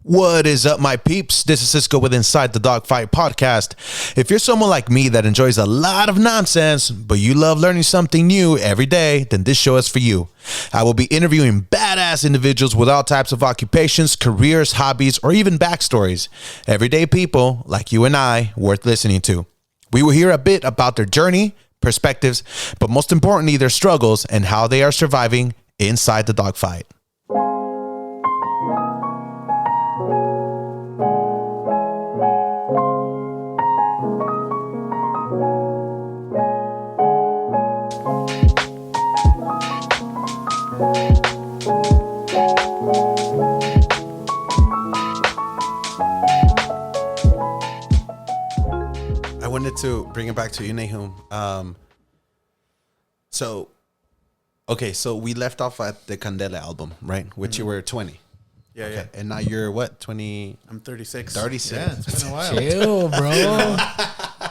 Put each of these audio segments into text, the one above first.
What is up, my peeps? This is Cisco with Inside the Dogfight podcast. If you're someone like me that enjoys a lot of nonsense, but you love learning something new every day, then this show is for you. I will be interviewing badass individuals with all types of occupations, careers, hobbies, or even backstories. Everyday people like you and I, worth listening to. We will hear a bit about their journey, perspectives, but most importantly, their struggles and how they are surviving inside the dogfight. I wanted to bring it back to you, Nahum. So we left off at the Candela album, right? Which you were 20. Yeah, okay. yeah. And now you're what, 20? I'm 36. 36. Yeah, it's been a while. Chill, bro.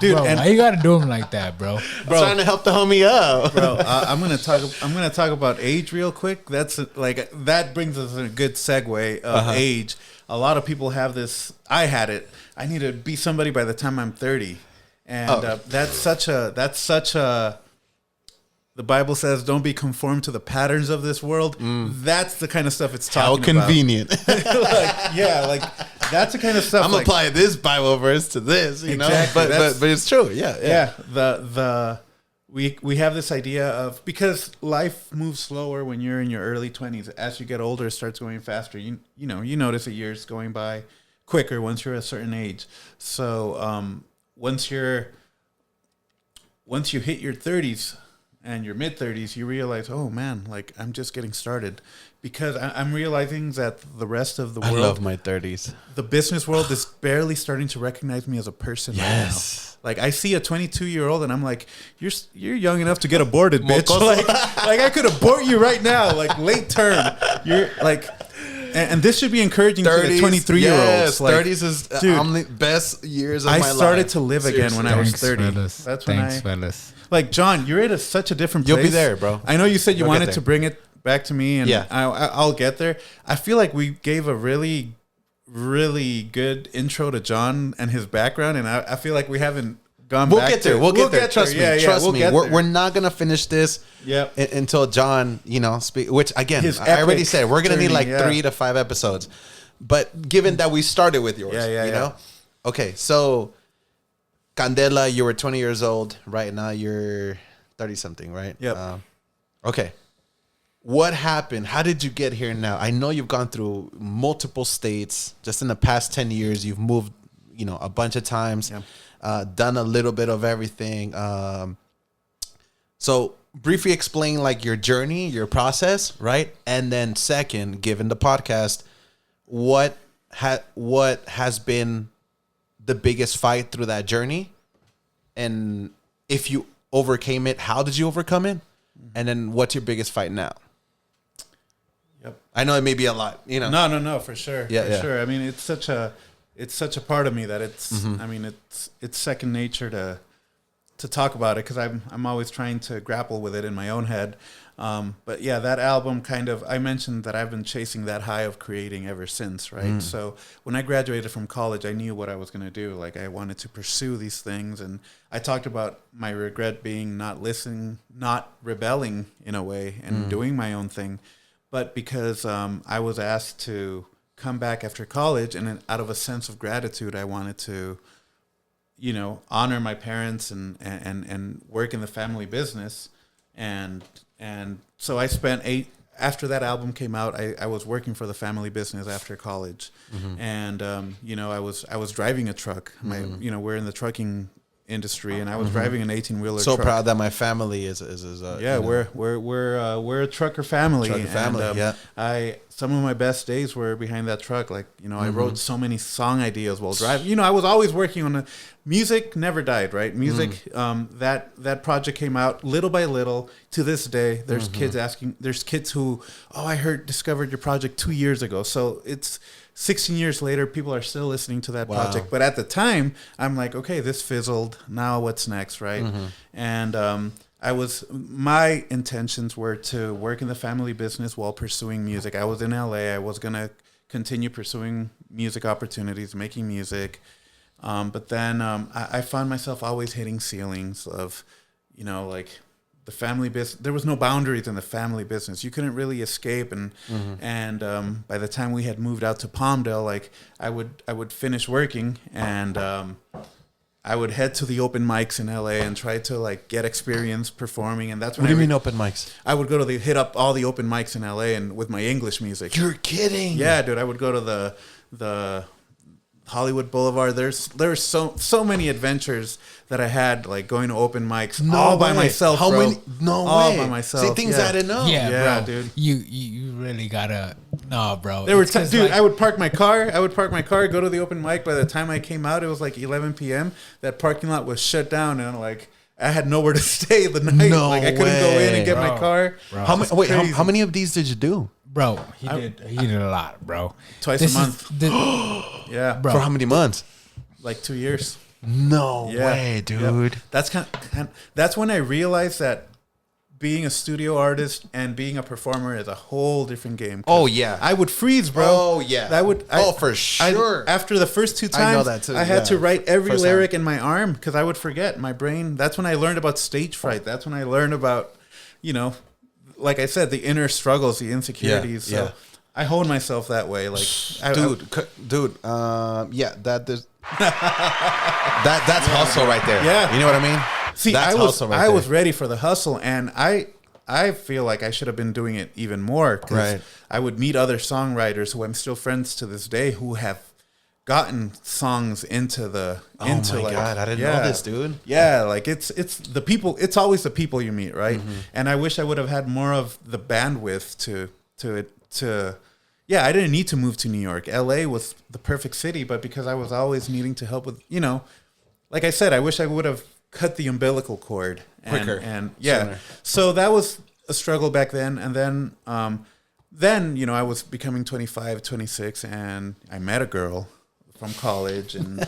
Dude, Bro, and why you gotta do him like that, bro? I'm trying to help the homie up. bro, I'm gonna talk about age real quick. That's like that brings us a good segue of age. A lot of people have this. I had it. I need to be somebody by the time I'm 30, and that's such a. The Bible says, "Don't be conformed to the patterns of this world." That's the kind of stuff it's talking How convenient. That's the kind of stuff. I'm applying this Bible verse to this, you know. But it's true. Yeah. We have this idea of, because life moves slower when you're in your early 20s. As you get older, it starts going faster. You notice the years going by quicker once you're a certain age. So once you hit your 30s and your mid 30s, you realize, oh man, like I'm just getting started, because I'm realizing that the rest of the world, I love my 30s. The business world is barely starting to recognize me as a person right now. Like I see a 22-year-old and I'm like, you're young enough to get aborted, bitch. Like I could abort you right now, like late term. You're like, and this should be encouraging 30s, to the 23-year-olds. Yes, like, 30s is the best years of my life. I started to live again when I was 30. Fellas. That's when fellas. Like, John, you're at such a different place. You'll be there, bro. I know you said you wanted to bring it back to me, and yeah. I'll get there. I feel like we gave a really, really good intro to John and his background, and I feel like we haven't gone back. We'll get there. Trust me. Trust me. We're not going to finish this until John, speak. Which, again, I already said, we're going to need like 3 to 5 episodes. But given that we started with yours, you know? Okay, so Candela, you were 20 years old. Right now, you're 30-something, right? Yep. Okay. What happened? How did you get here now? I know you've gone through multiple states. Just in the past 10 years, you've moved, a bunch of times, done a little bit of everything. So briefly explain like your journey, your process, right? And then second, given the podcast, what has been the biggest fight through that journey, and if you overcame it, how did you overcome it, and then what's your biggest fight now? Yep. I know it may be a lot, No, for sure. Sure. I mean, it's such a part of me that it's. I mean, it's second nature to talk about it, because I'm always trying to grapple with it in my own head. But yeah, that album I mentioned that I've been chasing that high of creating ever since, right? So when I graduated from college, I knew what I was going to do. Like I wanted to pursue these things, and I talked about my regret being not listening, not rebelling in a way, and doing my own thing. But because I was asked to come back after college, and out of a sense of gratitude, I wanted to, honor my parents and work in the family business. And so I spent after that album came out, I was working for the family business after college. And, I was driving a truck. We're in the trucking industry, and I was driving an 18-wheeler so truck. proud that my family is we're a trucker family. Some of my best days were behind that truck. Like, I wrote so many song ideas while driving. I was always working on music never died, right? Music, that project came out little by little. To this day, there's kids who, I discovered your project 2 years ago. So it's 16 years later, people are still listening to that project. But at the time, I'm like, okay, this fizzled. Now what's next, right? And my intentions were to work in the family business while pursuing music. I was in LA. I was going to continue pursuing music opportunities, making music. But then I found myself always hitting ceilings of, like the family business. There was no boundaries in the family business. You couldn't really escape. And by the time we had moved out to Palmdale, like I would finish working and I would head to the open mics in LA and try to like get experience performing. And that's when What do you mean open mics? I would go to hit up all the open mics in LA and with my English music. You're kidding. Yeah, dude. I would go to the Hollywood Boulevard. There's so many adventures that I had, like going to open mics all by myself. How bro. many? No all way. by myself. See, things I didn't know. Yeah, bro. Dude. You really gotta. No, bro. There were dude. I would park my car. Go to the open mic. By the time I came out, it was like 11 p.m. That parking lot was shut down, and like I had nowhere to stay the night. No like I couldn't go in and get my car. Bro. How many of these did you do? Bro, he did a lot, bro. Twice a month. Yeah, bro. For how many months? Like 2 years. No way, dude. Yep. That's that's when I realized that being a studio artist and being a performer is a whole different game. Oh yeah, I would freeze, bro. Oh yeah, for sure. After the first 2 times, I know that too. I had to write every lyric in my arm because I would forget. My brain. That's when I learned about stage fright. That's when I learned about, like I said, the inner struggles, the insecurities. Yeah. So I honed myself that way. Like, dude. That's hustle right there. Yeah. You know what I mean? See, that's I was ready for the hustle, and I feel like I should have been doing it even more. Right. I would meet other songwriters who I'm still friends to this day who have gotten songs into the oh my god, I didn't know this, dude. Yeah, like it's the people. It's always the people you meet, right? Mm-hmm. And I wish I would have had more of the bandwidth to. Yeah, I didn't need to move to New York. LA was the perfect city, but because I was always needing to help with, like I said, I wish I would have cut the umbilical cord quicker. And yeah, sooner. So that was a struggle back then. And then I was becoming 25, 26, and I met a girl from college, and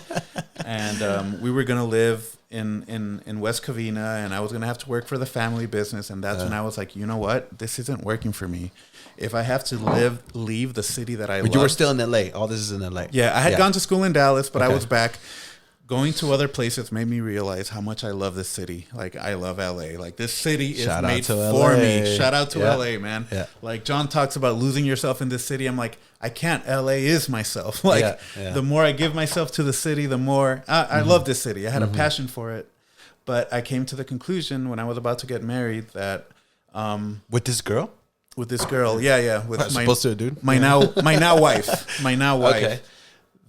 we were gonna live in West Covina, and I was gonna have to work for the family business, and that's when I was like, you know what, this isn't working for me. If I have to leave the city that I love. You were still in LA. All this is in LA. Yeah, I had gone to school in Dallas, but I was back. Going to other places made me realize how much I love this city. Like, I love LA. Like, this city is made for me. Shout out to LA, man. Yeah. Like, John talks about losing yourself in this city. I'm like, I can't. LA is myself. Like, the more I give myself to the city, the more I love this city. I had a passion for it. But I came to the conclusion when I was about to get married that with this girl? With this girl, yeah, with supposed to, dude. My now wife, Okay.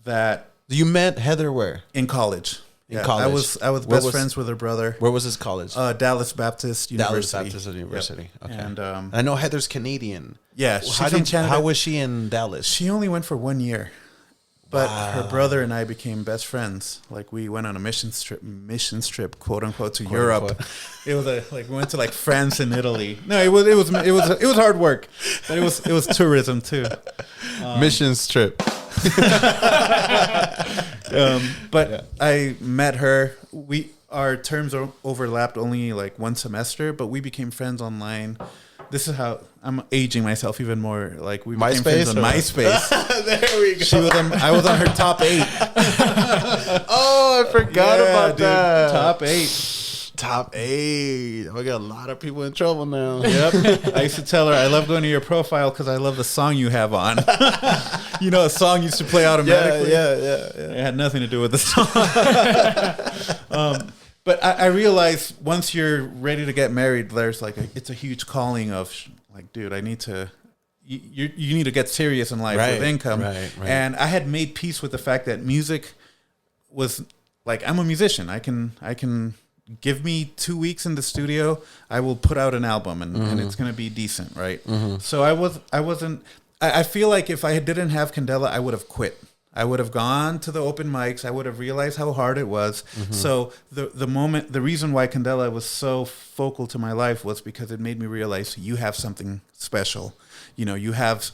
That you met Heather where? In college. In college, I was best friends with her brother. Where was his college? Dallas Baptist University. Dallas Baptist University. Yep. Okay. And I know Heather's Canadian. Yeah, she's from Canada. How was she in Dallas? She only went for 1 year. But her brother and I became best friends. Like, we went on a mission trip, quote unquote, to Europe. Unquote. It was we went to France and Italy. No, it was hard work, but it was tourism too. Missions trip. But I met her. Our terms overlapped only like one semester, but we became friends online. This is how I'm aging myself even more. Like, we became friends on MySpace. There we go. I was on her top 8. Oh, I forgot about that. Top 8. Top 8. We got a lot of people in trouble now. Yep. I used to tell her, I love going to your profile because I love the song you have on. A song used to play automatically. Yeah. It had nothing to do with the song. But I realized once you're ready to get married, there's it's a huge calling of dude, I need to, you need to get serious in life with income. Right. And I had made peace with the fact that music was I'm a musician. I can give me 2 weeks in the studio. I will put out an album and it's going to be decent. Right. Mm-hmm. So I feel like if I didn't have Candela, I would have quit. I would have gone to the open mics. I would have realized how hard it was. Mm-hmm. So the reason why Candela was so focal to my life was because it made me realize you have something special. You have,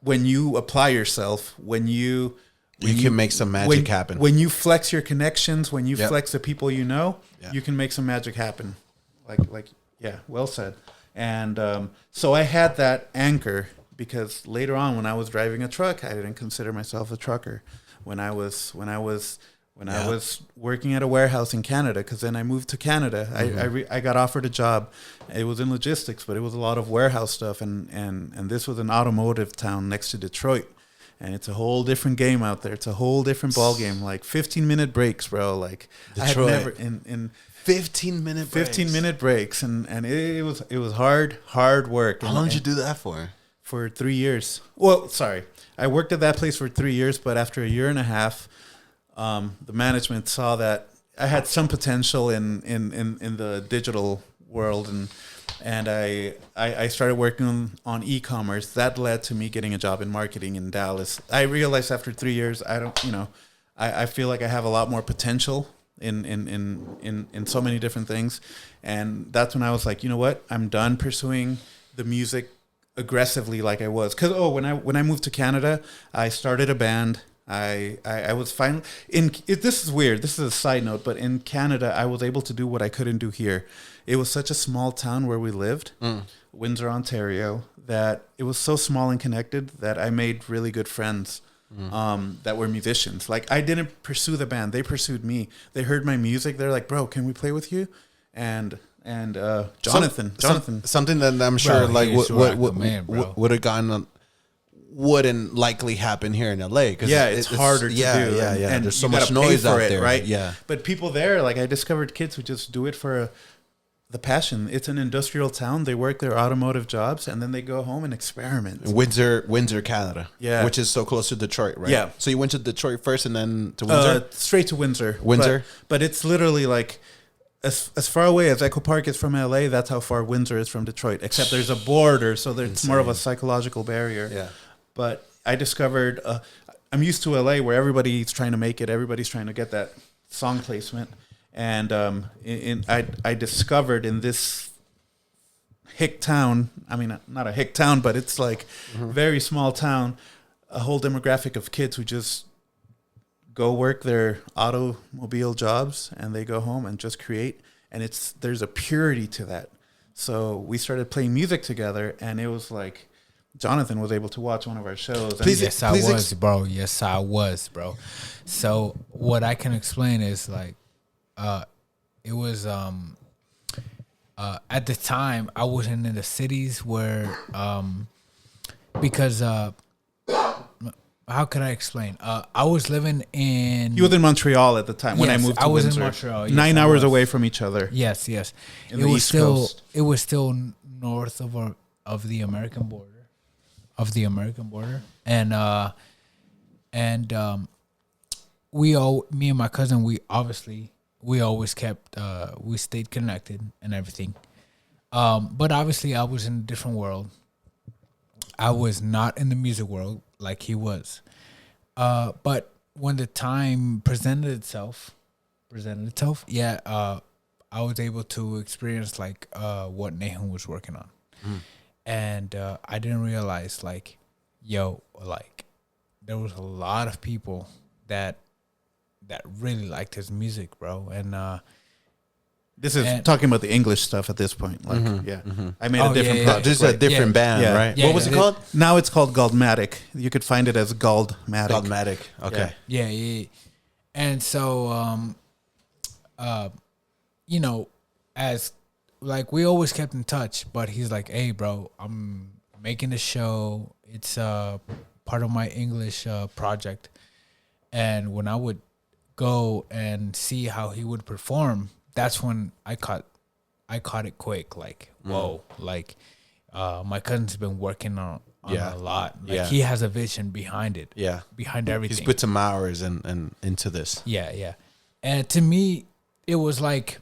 when you apply yourself, when you can make some magic happen. When you flex your connections, when you flex the people you can make some magic happen. Well said. And so I had that anchor because later on when I was driving a truck, I didn't consider myself a trucker. When I was working at a warehouse in Canada, because then I moved to Canada. I got offered a job. It was in logistics, but it was a lot of warehouse stuff, and this was an automotive town next to Detroit. And it's a whole different game out there. It's a whole different ball game. Like 15-minute breaks, bro. Like Detroit. I had never in 15-minute breaks. 15-minute breaks, and it was hard work. How long did you do that for? For 3 years. Well, sorry, I worked at that place for 3 years, but after a year and a half, the management saw that I had some potential in the digital world, and I started working on e-commerce. That led to me getting a job in marketing in Dallas. I realized after 3 years, I feel like I have a lot more potential in so many different things. And that's when I was like, you know what? I'm done pursuing the music aggressively like I was. Because, when I moved to Canada, I started a band. I was finally this is weird. This is a side note, but in Canada, I was able to do what I couldn't do here. It was such a small town where we lived, Windsor, Ontario, that it was so small and connected that I made really good friends that were musicians. Like, I didn't pursue the band; they pursued me. They heard my music. They're like, "Bro, can we play with you?" And Jonathan, something that I'm sure bro, would have gone. Wouldn't likely happen here in LA because it's harder to do. And there's so much noise out there, right? Yeah, but people there, like, I discovered kids who just do it for the passion. It's an industrial town. They work their automotive jobs and then they go home and experiment. Windsor, Canada, which is so close to Detroit, right? Yeah. So you went to Detroit first and then to Windsor. Straight to Windsor. But it's literally like, as far away as Echo Park is from LA, that's how far Windsor is from Detroit. Except there's a border, so it's more of a psychological barrier. Yeah. But I discovered, I'm used to LA where everybody's trying to make it. Everybody's trying to get that song placement. And I discovered in this hick town, I mean, not a hick town, but it's like very small town, a whole demographic of kids who just go work their automobile jobs and they go home and just create. And there's a purity to that. So we started playing music together, and it was like, Jonathan was able to watch one of our shows. Yes, I was, bro. So what I can explain is like, it was at the time I wasn't in the cities where because how could I explain? I was living in. You were in Montreal at the time when I moved to Windsor. I was in Montreal. Yes, 9 hours away from each other. Yes. In the East Coast. It was still north of the American border. And me and my cousin, we always kept we stayed connected and everything. But obviously I was in a different world. I was not in the music world like he was. But when the time presented itself, I was able to experience like what Nahum was working on. And I didn't realize, like, there was a lot of people that really liked his music, bro. And this is talking about the English stuff at this point. Like, I made a different project. This is a different band, right? Yeah, what was it called? Now it's called Galdmatic. You could find it as Galdmatic. Galdmatic. Okay. Yeah. And so, as like we always kept in touch, but he's like, "Hey, bro, I'm making a show. It's part of my English project." And when I would go and see how he would perform, that's when I caught it quick. Like, whoa, like my cousin's been working on a lot. Like, he has a vision behind it. Yeah, behind everything. He's put some hours and into this. Yeah. And to me, it was like,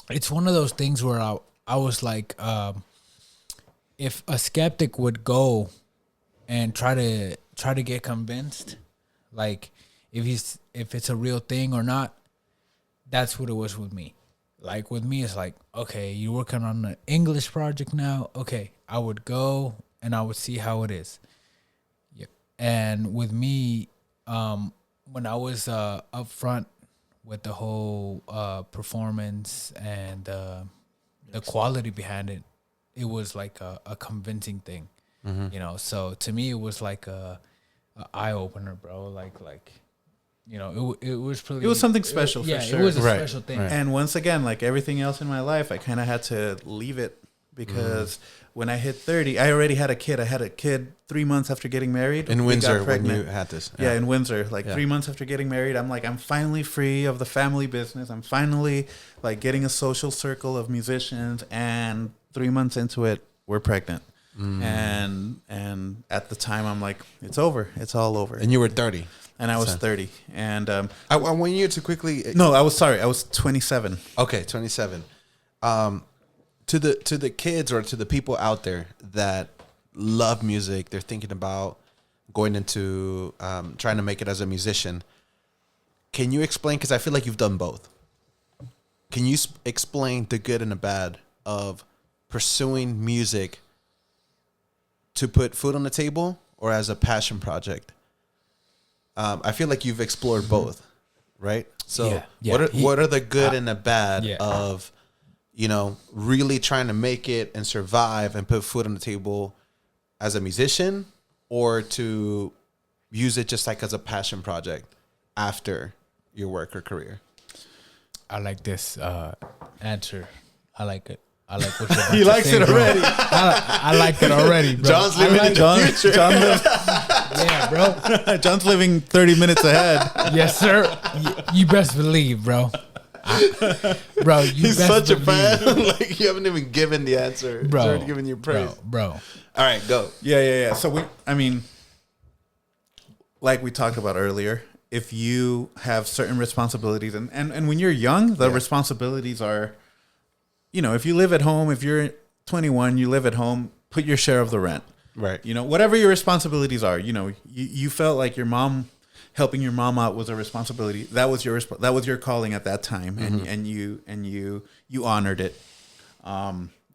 it's one of those things where I was like, if a skeptic would go and try to get convinced, like if it's a real thing or not, that's what it was with me. Like with me, it's like, okay, you're working on an English project now. Okay, I would go and I would see how it is. Yeah. And with me, when I was up front with the whole performance and the quality behind it, it was like a convincing thing. You know, so to me it was like a eye opener, bro. Like you know, it was pretty. It was something special for sure. It was a special thing. Right. And once again, like everything else in my life, I kind of had to leave it because when I hit 30, I already had a kid. I had a kid 3 months after getting married. In Windsor, when you had this. Yeah, in Windsor. Like 3 months after getting married, I'm like, I'm finally free of the family business. I'm finally like getting a social circle of musicians. And 3 months into it, we're pregnant. And at the time, I'm like, it's over. It's all over. And you were 30. And I was 30. And I want you to quickly. No, I was 27. Okay, 27. To the kids or to the people out there that love music, they're thinking about going into trying to make it as a musician. Can you explain? Because I feel like you've done both. Can you explain the good and the bad of pursuing music to put food on the table or as a passion project? I feel like you've explored both, right? So what are the good and the bad of, you know, really trying to make it and survive and put food on the table as a musician, or to use it just like as a passion project after your work or career? I like this answer. I like it. I like what you're He likes it already. I like it already, bro. John's living in the future. Yeah, bro. John's living 30 minutes ahead. Yes, sir. You best believe, bro. Bro, He's such a fan. Like, you haven't even given the answer. Bro. He's already given you praise. Bro. All right, go. Yeah. So I mean, like we talked about earlier, if you have certain responsibilities, and when you're young, the responsibilities are, you know, if you live at home, if you're 21, you live at home, put your share of the rent. Right. You know, whatever your responsibilities are, you know, you felt like helping your mom out was a responsibility. That was your calling at that time, and you honored it.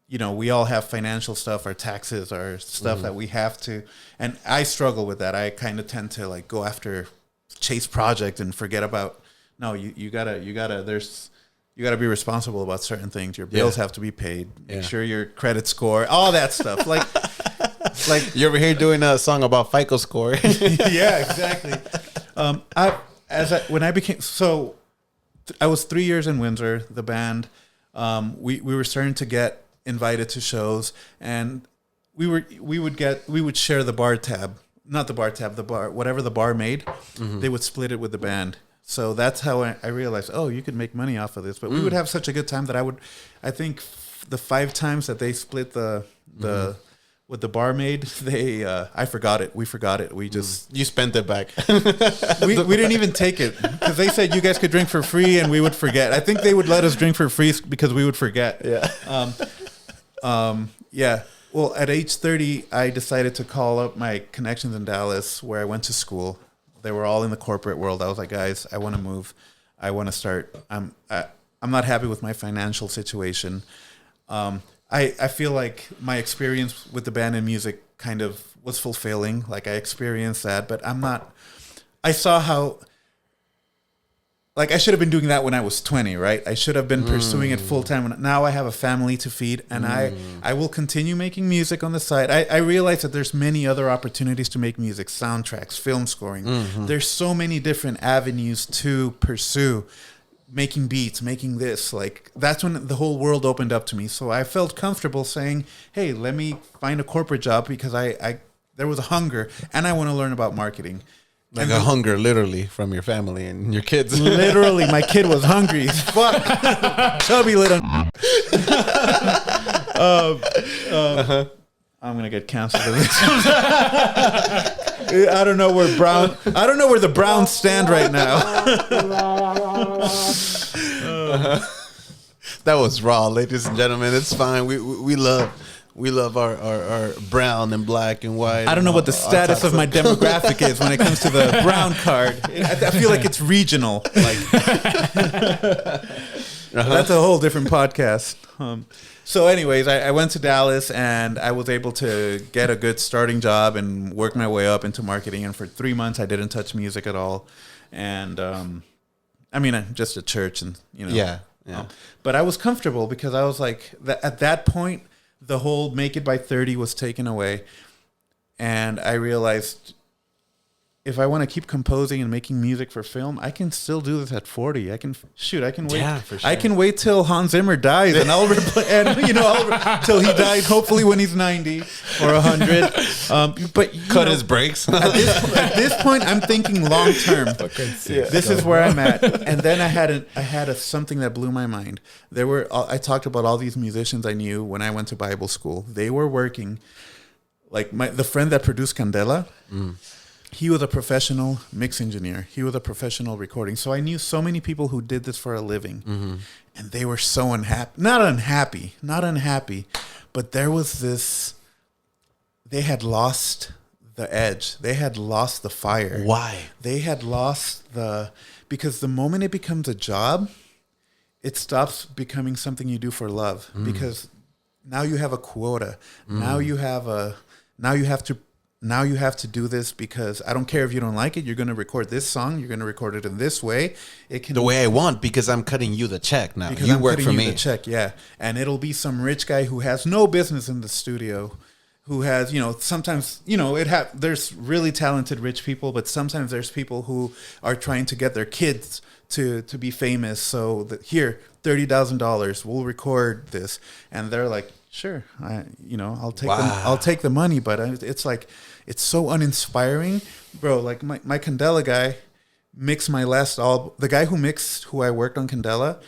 You know, we all have financial stuff, our taxes, our stuff that we have to, and I struggle with that. I kind of tend to like go after chase project and forget about. No, you gotta be responsible about certain things. Your bills have to be paid. Make sure your credit score, all that stuff. Like you're over here doing a song about FICO score. Yeah, exactly. I was 3 years in Windsor, the band. We were starting to get invited to shows, and we would share the bar tab, not the bar tab, the bar, whatever the bar made, they would split it with the band. So that's how I realized, oh, you could make money off of this. But we would have such a good time that I think the 5 times that they split the what the bar made, I forgot it. We forgot it. We just you spent it back. we didn't even take it because they said you guys could drink for free, and we would forget. I think they would let us drink for free because we would forget. Yeah. Yeah. Well, at age 30, I decided to call up my connections in Dallas, where I went to school. They were all in the corporate world. I was like, guys, I want to move. I want to start. I'm not happy with my financial situation. I feel like my experience with the band and music kind of was fulfilling. Like I experienced that, but I saw how, like I should have been doing that when I was 20, right? I should have been pursuing it full time. Now I have a family to feed, and I will continue making music on the side. I realize that there's many other opportunities to make music, soundtracks, film scoring. There's so many different avenues to pursue. Making beats, making this, like that's when the whole world opened up to me. So I felt comfortable saying, hey, let me find a corporate job, because there was a hunger, and I want to learn about marketing. Like a hunger, literally, from your family and your kids. Literally, my kid was hungry as fuck. Chubby little. I'm gonna get canceled for this. I don't know where the Browns stand right now. That was raw, ladies and gentlemen. It's fine. We love our brown and black and white. I don't know what the status of my demographic is when it comes to the brown card. I feel like it's regional. Like that's a whole different podcast. So anyways, I went to Dallas, and I was able to get a good starting job and work my way up into marketing. And for 3 months, I didn't touch music at all. And I mean, just at church, and you know, yeah. But I was comfortable because I was like, at that point, the whole make it by 30 was taken away. And I realized if I want to keep composing and making music for film, I can still do this at 40. I can wait. Yeah, for sure. I can wait till Hans Zimmer dies, and I'll till he died. Hopefully, when he's 90 or 100. But cut his breaks. At this point, I'm thinking long term. This is where I'm at. And then I had something that blew my mind. I talked about all these musicians I knew when I went to Bible school. They were working, like the friend that produced Candela. He was a professional mix engineer. He was a professional recording. So I knew so many people who did this for a living. And they were so unhappy. Not unhappy. But there was this... They had lost the edge. They had lost the fire. Why? They had lost because the moment it becomes a job, it stops becoming something you do for love. Because now you have a quota. Now you have to do this because I don't care if you don't like it. You're going to record this song. You're going to record it in this way. The way I want, because I'm cutting you the check now. Because you I'm work cutting for you me. the check, yeah. And it'll be some rich guy who has no business in the studio, who has, sometimes, there's really talented rich people, but sometimes there's people who are trying to get their kids to be famous. So here, $30,000, we'll record this. And they're like, sure, I'll take the money, but it's like, it's so uninspiring, bro. Like my Candela guy mixed my last album. The guy who I worked on Candela,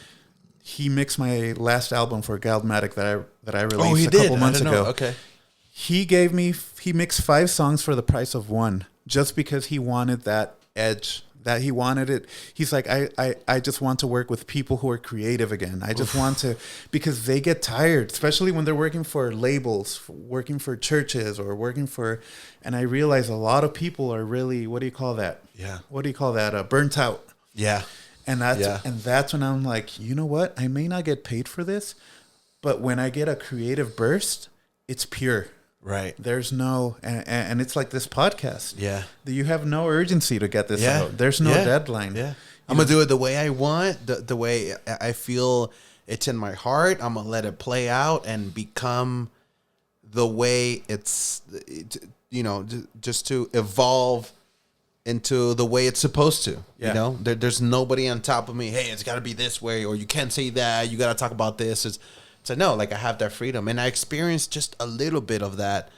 he mixed my last album for Galdamatic that I released a couple months ago. Okay. He mixed 5 songs for the price of 1, just because he wanted that edge. That he wanted it. He's like, I just want to work with people who are creative again. I just want to, because they get tired, especially when they're working for labels, working for churches, or working for, and I realize a lot of people are really, what do you call that? Yeah. What do you call that? Burnt out. Yeah. And that's when I'm like, you know what? I may not get paid for this, but when I get a creative burst, it's pure. Right. There's no, and it's like this podcast. Yeah. You have no urgency to get this out. There's no deadline. Yeah. I'm going to do it the way I want, the way I feel it's in my heart. I'm going to let it play out and become the way it's, just to evolve into the way it's supposed to. Yeah. There's nobody on top of me. Hey, it's got to be this way, or you can't say that. You got to talk about this. So no, like I have that freedom, and I experienced just a little bit of that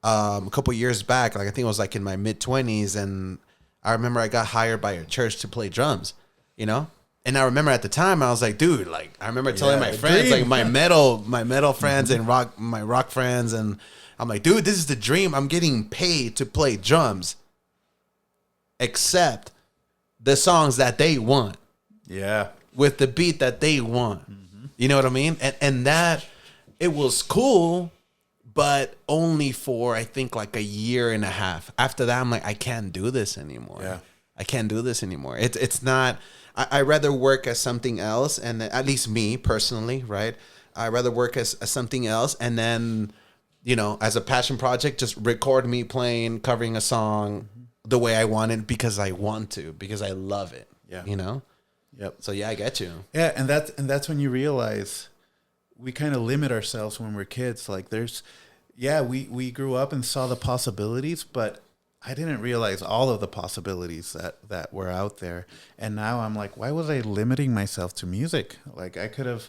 a couple years back. Like I think it was like in my mid-20s, and I remember I got hired by a church to play drums, And I remember at the time I was like, dude, like I remember telling my friends, like my metal friends and my rock friends, and I'm like, dude, this is the dream. I'm getting paid to play drums, except the songs that they want. Yeah, with the beat that they want. You know what I mean? And that, it was cool, but only for, I think, like a year and a half. After that, I'm like, I can't do this anymore. Yeah. I can't do this anymore. It's not, I rather work as something else, and at least me personally, right? I rather work as something else, and then, as a passion project, just record me covering a song the way I want it, because I want to, because I love it. Yeah. Yep. So I get you. Yeah, and that's when you realize we kind of limit ourselves when we're kids. Like we grew up and saw the possibilities, but I didn't realize all of the possibilities that were out there. And now I'm like, why was I limiting myself to music? Like I could have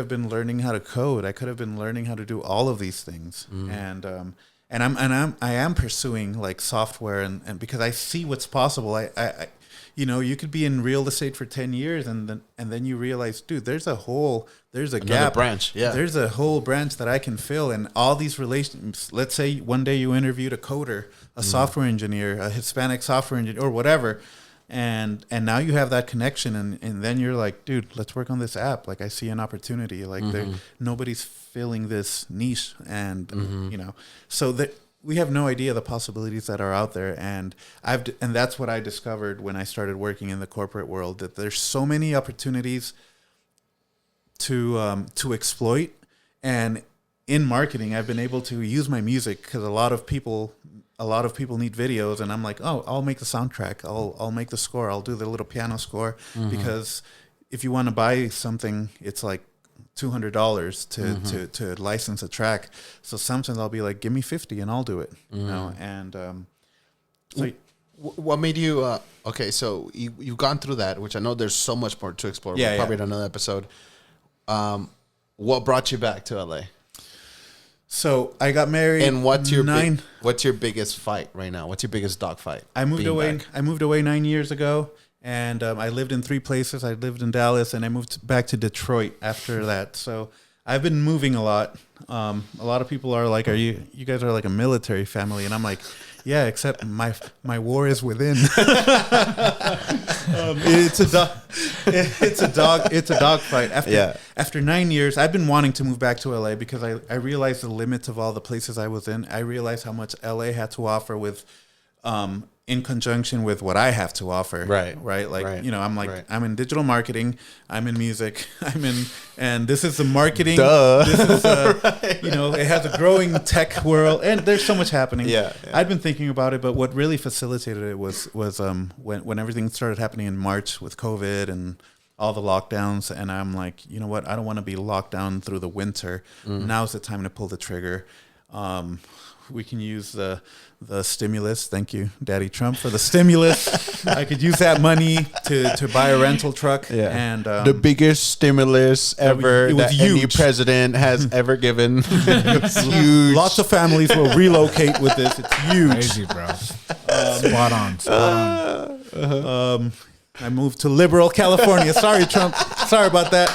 been learning how to code. I could have been learning how to do all of these things. And I am pursuing like software and because I see what's possible. You could be in real estate for 10 years and then you realize, dude, there's a gap branch. Yeah. There's a whole branch that I can fill, and all these relations. Let's say one day you interviewed a coder, a software engineer, a Hispanic software engineer, or whatever. And now you have that connection, and then you're like, dude, let's work on this app. Like I see an opportunity. Like nobody's filling this niche, and so that we have no idea the possibilities that are out there. And that's what I discovered when I started working in the corporate world, that there's so many opportunities to exploit. And in marketing, I've been able to use my music because a lot of people need videos, and I'm like, oh, I'll make the soundtrack. I'll make the score. I'll do the little piano score, because if you want to buy something, it's like $200 to license a track. So sometimes I'll be like, give me 50 and I'll do it. You know, and so. What made you? Okay, so you've gone through that, which I know there's so much more to explore. Yeah, probably in another episode. What brought you back to LA? So I got married. And what's your biggest fight right now? What's your biggest dog fight? I moved away 9 years ago, and I lived in 3 places. I lived in Dallas, and I moved back to Detroit after that. So I've been moving a lot. A lot of people are like, you guys are like a military family?" And I'm like, "Yeah, except my war is within." It's a dog fight. After 9 years, I've been wanting to move back to LA because I realized the limits of all the places I was in. I realized how much LA had to offer with, in conjunction with what I have to offer. Right. Like, you know, I'm in digital marketing. I'm in music. And this is the marketing. Duh. This is, you know, it has a growing tech world, and there's so much happening. Yeah. I'd been thinking about it, but what really facilitated it was when everything started happening in March with COVID and all the lockdowns. And I'm like, you know what? I don't want to be locked down through the winter. Now's the time to pull the trigger. We can use the stimulus. Thank you, Daddy Trump, for the stimulus. I could use that money to buy a rental truck. Yeah. And the biggest stimulus ever that any president has ever given. It's huge. Lots of families will relocate with this. It's huge. Crazy, bro. Spot on. I moved to liberal California. Sorry, Trump. Sorry about that.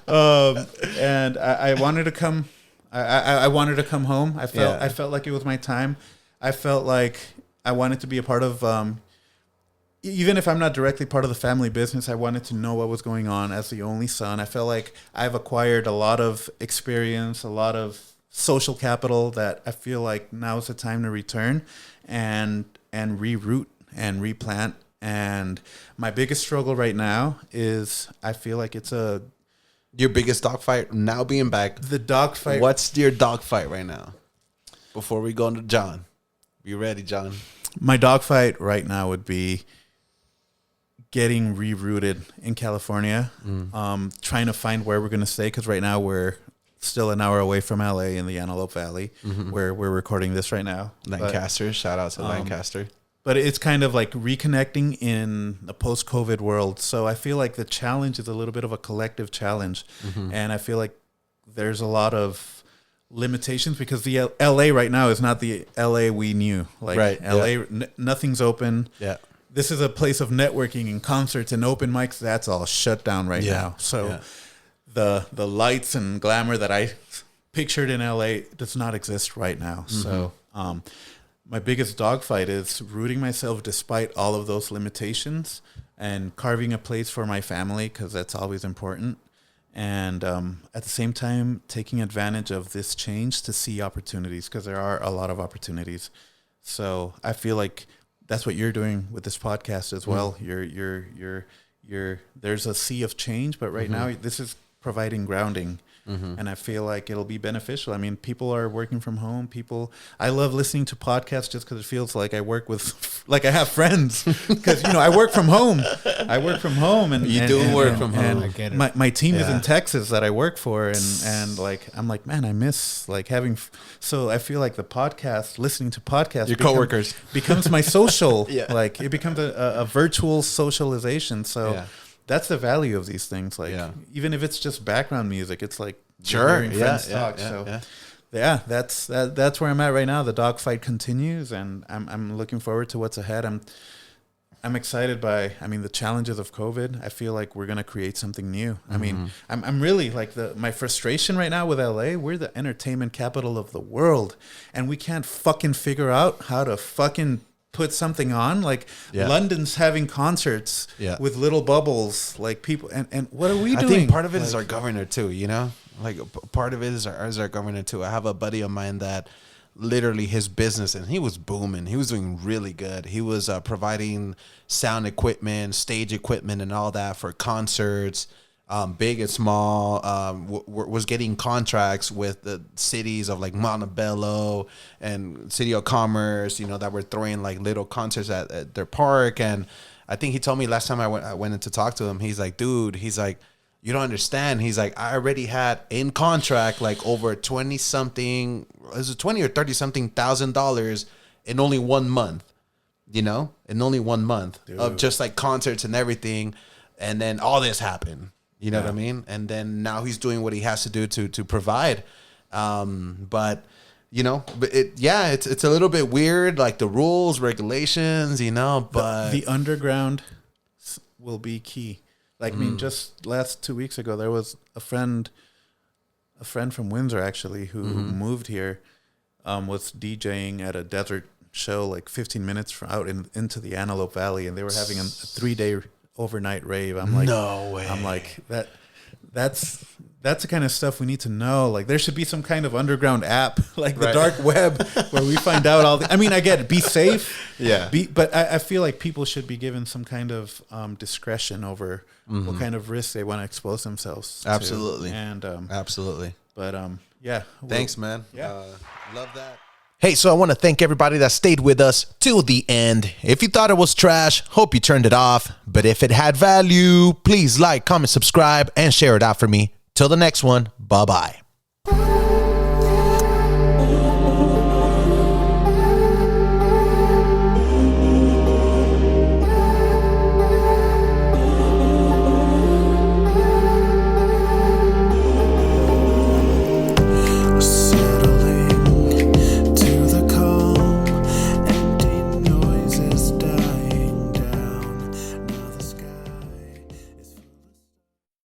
And I wanted to come. I wanted to come home. I felt like it was my time. I felt like I wanted to be a part of, even if I'm not directly part of the family business, I wanted to know what was going on as the only son. I felt like I've acquired a lot of experience, a lot of social capital that I feel like now is the time to return and reroute and replant. And my biggest struggle right now is I feel like it's your biggest dogfight now being back. The dogfight. What's your dogfight right now? Before we go into John. You ready, John? My dogfight right now would be getting rerouted in California. Trying to find where we're going to stay, because right now we're still an hour away from LA in the Antelope Valley, where we're recording this right now. Lancaster. Shout out to Lancaster. But it's kind of like reconnecting in a post-COVID world. So I feel like the challenge is a little bit of a collective challenge. And I feel like there's a lot of limitations because the LA right now is not the LA we knew. Like LA, nothing's open. Yeah. This is a place of networking and concerts and open mics. That's all shut down right now. So the lights and glamour that I pictured in LA does not exist right now. So, my biggest dogfight is rooting myself despite all of those limitations and carving a place for my family, because that's always important. And at the same time, taking advantage of this change to see opportunities, because there are a lot of opportunities. So I feel like that's what you're doing with this podcast as well. You're there's a sea of change, but right now this is providing grounding. And I feel like it'll be beneficial. I mean, people are working from home. I love listening to podcasts just because it feels like I work with, like I have friends. Because, you know, I work from home. And you do work from home. I get it. My team is in Texas that I work for. And like, I'm like, man, I miss like having. So I feel like the podcast, listening to podcasts. Your coworkers. Becomes my social. Like it becomes a virtual socialization. So. That's the value of these things. Like, even if it's just background music, it's like hearing friends talk. So, that's where I'm at right now. The dogfight continues, and I'm looking forward to what's ahead. I'm excited by, the challenges of COVID. I feel like we're gonna create something new. I mean, I'm really like my frustration right now with LA. We're the entertainment capital of the world, and we can't fucking figure out how to fucking put something on. Like London's having concerts with little bubbles, like people, and what are we doing? I think part of it is our governor too, you know, like part of it is our governor too. I have a buddy of mine that literally his business, and he was booming. He was doing really good. He was providing sound equipment, stage equipment, and all that for concerts. Big and small, was getting contracts with the cities of like Montebello and City of Commerce, you know, that were throwing like little concerts at their park. And I think he told me last time I went in to talk to him, he's like, dude, You don't understand. He's like, I already had in contract like over 20 something, is it 20 or 30 something $1,000 in only 1 month, you know, in only 1 month of just like concerts and everything. And then all this happened, you know what I mean? And then now he's doing what he has to do to provide. But you know, but it's a little bit weird, like the rules, regulations, you know, but the underground will be key. Like, I mean, just last 2 weeks ago, there was a friend from Windsor, actually, who moved here, was DJing at a desert show, like 15 minutes from out into the Antelope Valley, and they were having a 3-day overnight rave. I'm like, no way. I'm like, that's the kind of stuff we need to know. Like, there should be some kind of underground app, like the dark web, where we find out all the. I mean, I get it. Be safe. Yeah. But I feel like people should be given some kind of discretion over what kind of risks they want to expose themselves to. Absolutely. And Absolutely. But yeah. Thanks, man. Yeah. Love that. Hey, so I want to thank everybody that stayed with us till the end. If you thought it was trash, hope you turned it off. But if it had value, please like, comment, subscribe, and share it out for me. Till the next one, bye-bye.